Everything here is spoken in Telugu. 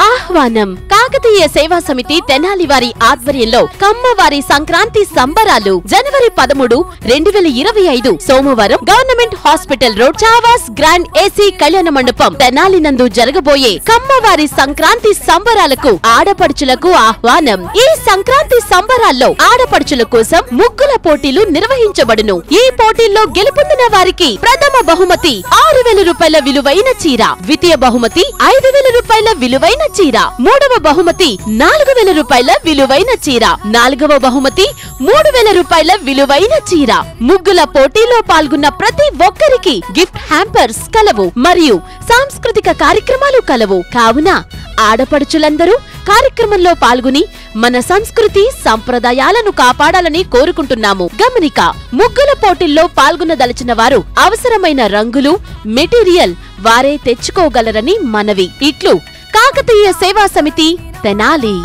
ఆహ్వానం కాకతీయ సేవా సమితి తెనాలి వారి ఆధ్వర్యంలో కమ్మవారి సంక్రాంతి సంబరాలు జనవరి 13, 2025 సోమవారం గవర్నమెంట్ హాస్పిటల్ రోడ్ చావాస్ గ్రాండ్ ఏసీ కళ్యాణ మండపం తెనాలి నందు జరగబోయే కమ్మవారి సంక్రాంతి సంబరాలకు ఆడపడుచులకు ఆహ్వానం. ఈ సంక్రాంతి సంబరాల్లో ఆడపడుచుల కోసం ముగ్గుల పోటీలు నిర్వహించబడును. ఈ పోటీల్లో గెలుపొందిన వారికి ప్రథమ బహుమతి 6,000 రూపాయల విలువైన చీర, ద్వితీయ బహుమతి 5,000 రూపాయల విలువైన చీర, మూడవ బహుమతి 4,000 రూపాయల విలువైన చీర, నాలుగవ బహుమతి 3,000 రూపాయల విలువైన చీర. ముగ్గుల పోటీలో పాల్గొన్న ప్రతి ఒక్కరికి గిఫ్ట్ హ్యాంపర్స్ కలవు మరియు సాంస్కృతిక కార్యక్రమాలు కలవు. కావున ఆడపడుచులందరూ కార్యక్రమంలో పాల్గొని మన సంస్కృతి సంప్రదాయాలను కాపాడాలని కోరుకుంటున్నాము. గమనిక, ముగ్గుల పోటీల్లో పాల్గొనదలిచిన వారు అవసరమైన రంగులు, మెటీరియల్ వారే తెచ్చుకోగలరని మనవి. ఇట్లు కాకతీయ సేవా సమితి తెనాలి.